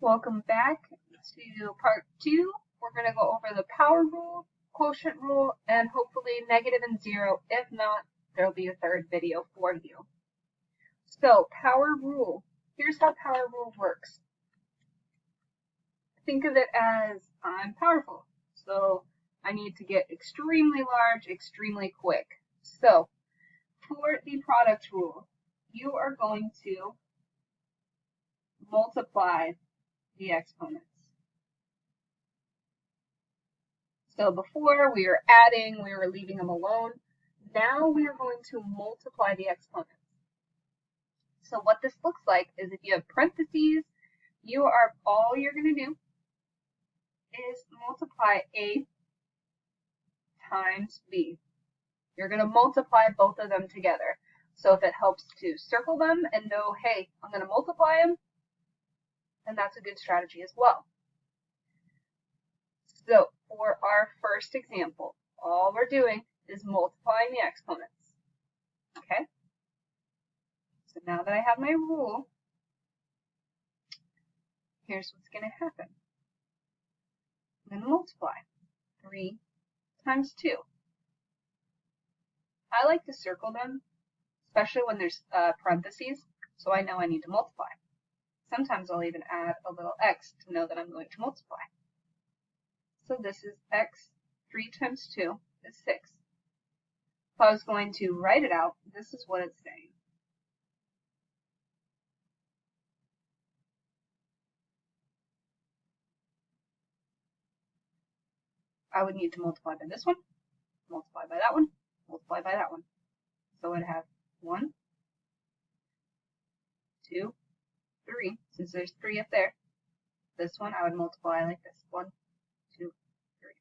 Welcome back to part 2. We're going to go over the power rule, quotient rule, and hopefully negative and zero. If not, there'll be a third video for you. So, power rule. Here's how power rule works. Think of it as I'm powerful, so I need to get extremely large, extremely quick. So, for the product rule, you are going to multiply the exponents. So before we were adding, we were leaving them alone. Now we are going to multiply the exponents. So what this looks like is if you have parentheses, all you're going to do is multiply A times B. You're going to multiply both of them together. So if it helps to circle them and know, hey, I'm going to multiply them, then that's a good strategy as well. So for our first example, all we're doing is multiplying the exponents. Okay? So now that I have my rule, here's what's going to happen. I'm going to multiply 3 times 2. I like to circle them, especially when there's parentheses, so I know I need to multiply. Sometimes I'll even add a little x to know that I'm going to multiply. So this is x, 3 times 2 is 6. If I was going to write it out, this is what it's saying. I would need to multiply by this one, multiply by that one, multiply by that one. So I'd have 1, 2, 3. Since there's 3 up there, this one I would multiply like this. 1, 2, 3.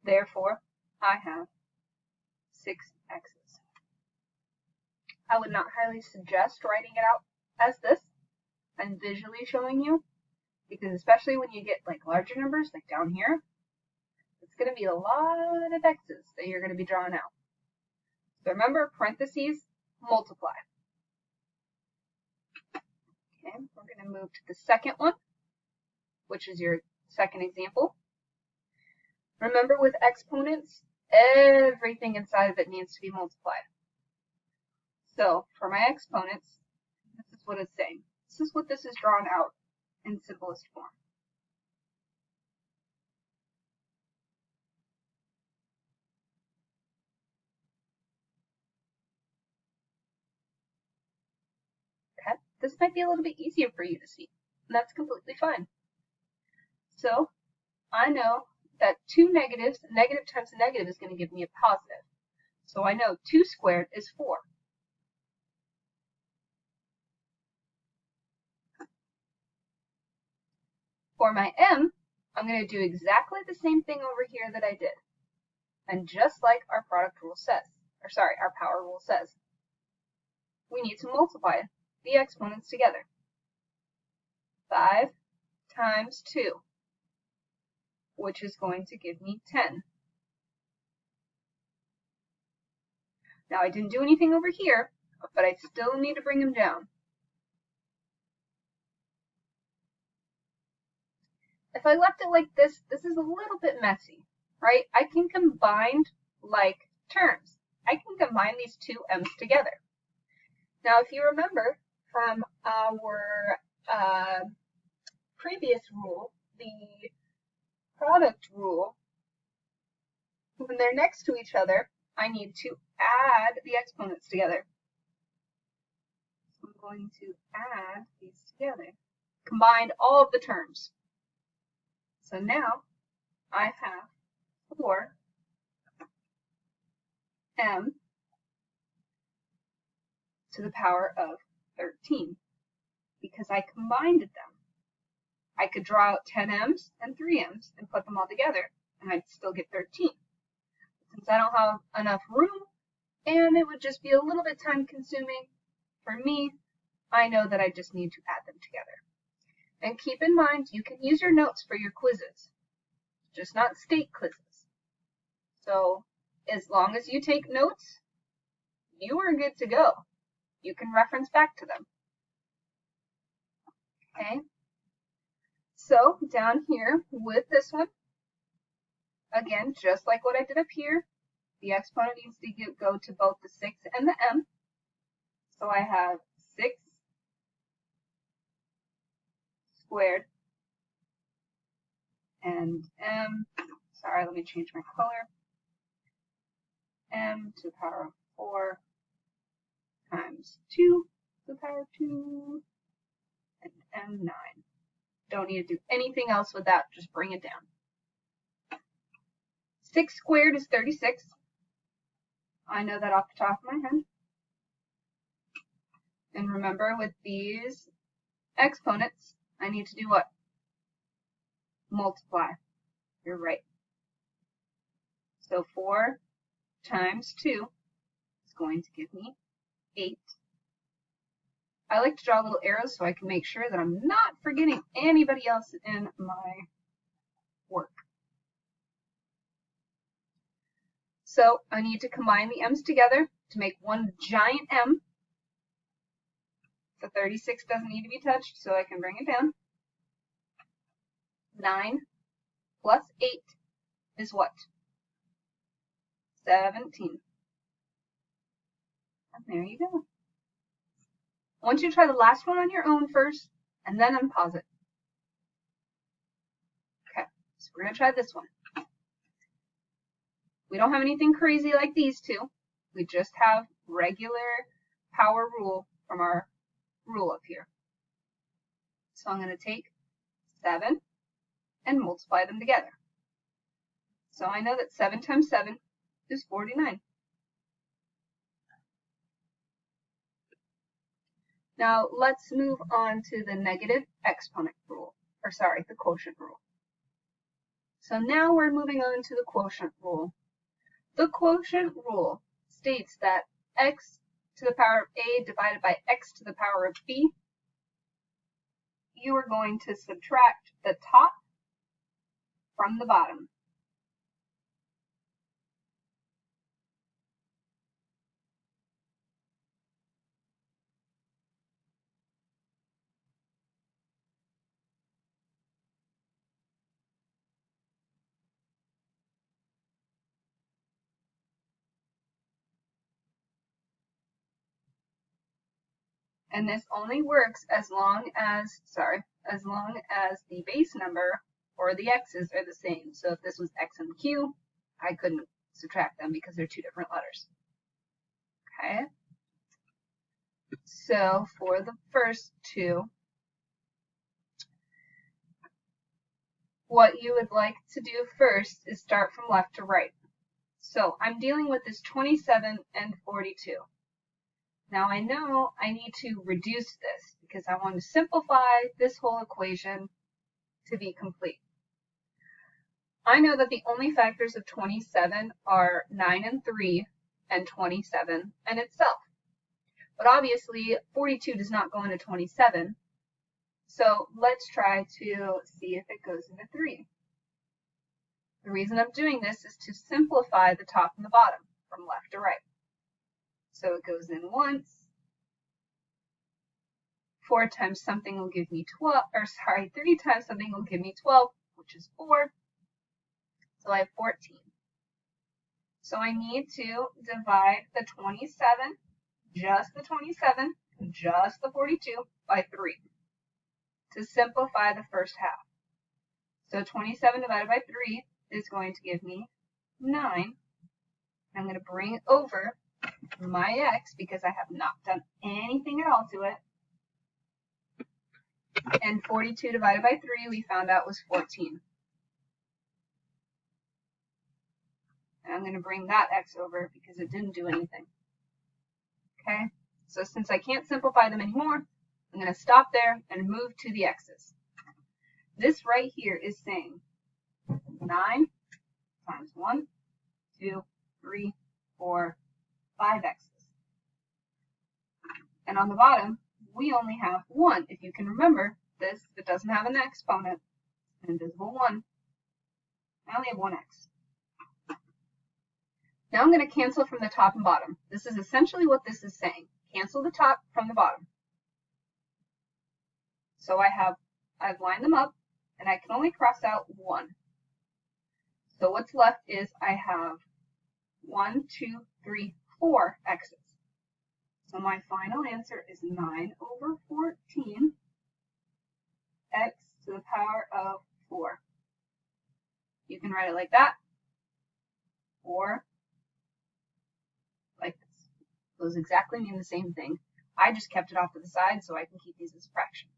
Therefore, I have 6 x's. I would not highly suggest writing it out as this and visually showing you, because especially when you get like larger numbers, like down here, it's going to be a lot of x's that you're going to be drawing out. So remember, parentheses, multiply. Okay, we're going to move to the second one, which is your second example. Remember, with exponents, everything inside of it needs to be multiplied. So for my exponents, this is what it's saying. This is what this is drawn out in simplest form. Okay, this might be a little bit easier for you to see, and that's completely fine. So I know that 2 negatives, negative times a negative is going to give me a positive. So I know 2 squared is 4. For my m, I'm going to do exactly the same thing over here that I did. And just like our product rule says, our power rule says, we need to multiply the exponents together. 5 times 2, which is going to give me 10. Now I didn't do anything over here, but I still need to bring them down. If I left it like this, this is a little bit messy, right? I can combine like terms. I can combine these two m's together. Now, if you remember from our previous rule, the product rule, when they're next to each other, I need to add the exponents together. So I'm going to add these together. Combine all of the terms. So now I have 4m to the power of 13 because I combined them. I could draw out 10m's and 3m's and put them all together and I'd still get 13. Since I don't have enough room and it would just be a little bit time consuming for me, I know that I just need to add them together. And keep in mind, you can use your notes for your quizzes, just not state quizzes. So as long as you take notes, you are good to go. You can reference back to them. Okay, so down here with this one, again, just like what I did up here, the exponent needs to go to both the 6 and the m. So I have 6 squared and m, sorry, let me change my color, m to the power of 4 times 2 to the power of 2, and m9. Don't need to do anything else with that, just bring it down. 6 squared is 36. I know that off the top of my head. And remember, with these exponents, I need to do what? Multiply. You're right. So 4 times 2 is going to give me 8. I like to draw little arrows so I can make sure that I'm not forgetting anybody else in my work. So I need to combine the m's together to make one giant m. The 36 doesn't need to be touched, so I can bring it down. 9 plus 8 is what? 17. And there you go. I want you to try the last one on your own first, and then unpause it. Okay, so we're going to try this one. We don't have anything crazy like these two. We just have regular power rule from our rule up here. So I'm going to take 7 and multiply them together. So I know that 7 times 7 is 49. Now let's move on to the negative exponent rule, or sorry, the quotient rule. So now we're moving on to the quotient rule. The quotient rule states that x to the power of a divided by x to the power of b, you are going to subtract the top from the bottom. And this only works as long as the base number or the x's are the same. So if this was x and q, I couldn't subtract them because they're two different letters. Okay? So for the first two, what you would like to do first is start from left to right. So I'm dealing with this 27 and 42. Now I know I need to reduce this because I want to simplify this whole equation to be complete. I know that the only factors of 27 are 9 and 3 and 27 and itself. But obviously 42 does not go into 27. So let's try to see if it goes into 3. The reason I'm doing this is to simplify the top and the bottom from left to right. So it goes in once. 4 times something will give me 12, or sorry, 3 times something will give me 12, which is 4. So I have 14. So I need to divide the 27, just the 27, just the 42, by 3 to simplify the first half. So 27 divided by 3 is going to give me 9. I'm going to bring it over my x because I have not done anything at all to it. And 42 divided by 3 we found out was 14. And I'm going to bring that x over because it didn't do anything. Okay, so since I can't simplify them anymore, I'm going to stop there and move to the x's. This right here is saying 9 times 1, 2, 3, 4, 5 x's. And on the bottom, we only have 1. If you can remember this, if it doesn't have an exponent, an invisible 1, I only have 1 x. Now I'm going to cancel from the top and bottom. This is essentially what this is saying. Cancel the top from the bottom. So I've lined them up, and I can only cross out 1. So what's left is I have 1, 2, 3, 4 x's. So my final answer is 9 over 14 x to the power of 4. You can write it like that, or like this. Those exactly mean the same thing. I just kept it off to the side so I can keep these as a fraction.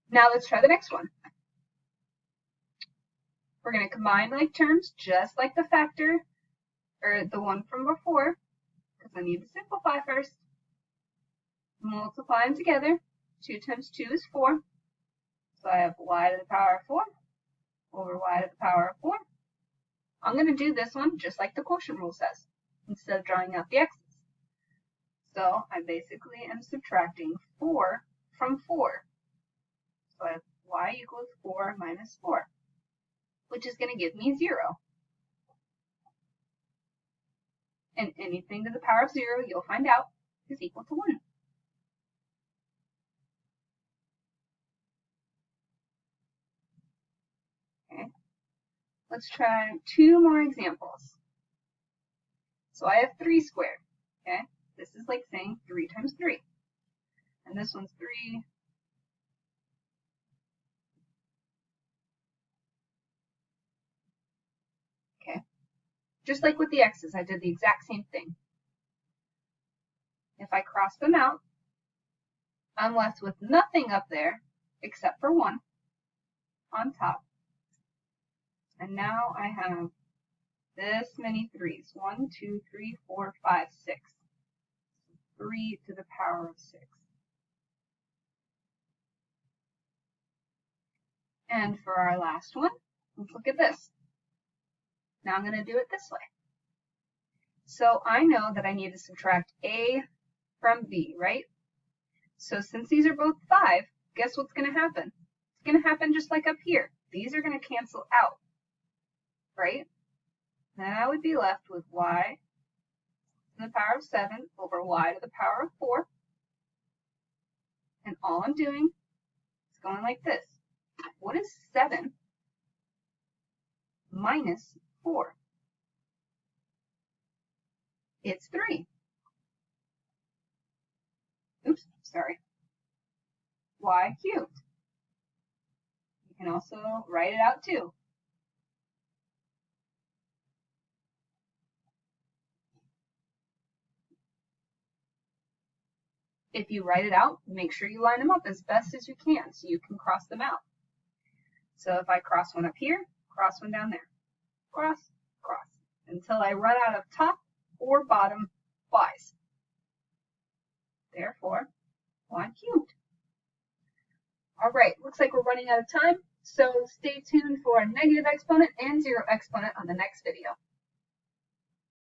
Now let's try the next one. We're going to combine like terms just like the factor, or the one from before, because I need to simplify first. Multiply them together. 2 times 2 is 4. So I have y to the power of 4 over y to the power of 4. I'm going to do this one just like the quotient rule says, instead of drawing out the x's. So I basically am subtracting 4 from 4. So I have y equals 4 minus 4, which is going to give me 0. And anything to the power of 0, you'll find out, is equal to 1. Okay. Let's try 2 more examples. So I have 3 squared. Okay. This is like saying 3 times 3. And this one's 3. Okay. Just like with the x's, I did the exact same thing. If I cross them out, I'm left with nothing up there except for 1 on top. And now I have this many 3's. 1, 2, 3, 4, 5, 6. 3 to the power of 6. And for our last one, let's look at this. Now I'm going to do it this way. So I know that I need to subtract A from B, right? So since these are both 5, guess what's going to happen? It's going to happen just like up here. These are going to cancel out, right? Then I would be left with y to the power of 7 over y to the power of 4. And all I'm doing is going like this. What is 7 minus 4? It's 3. Oops, sorry. Y cubed. You can also write it out too. If you write it out, make sure you line them up as best as you can so you can cross them out. So if I cross one up here, cross one down there. Cross, cross, until I run out of top or bottom y's. Therefore, y cubed. All right, looks like we're running out of time, so stay tuned for a negative exponent and zero exponent on the next video.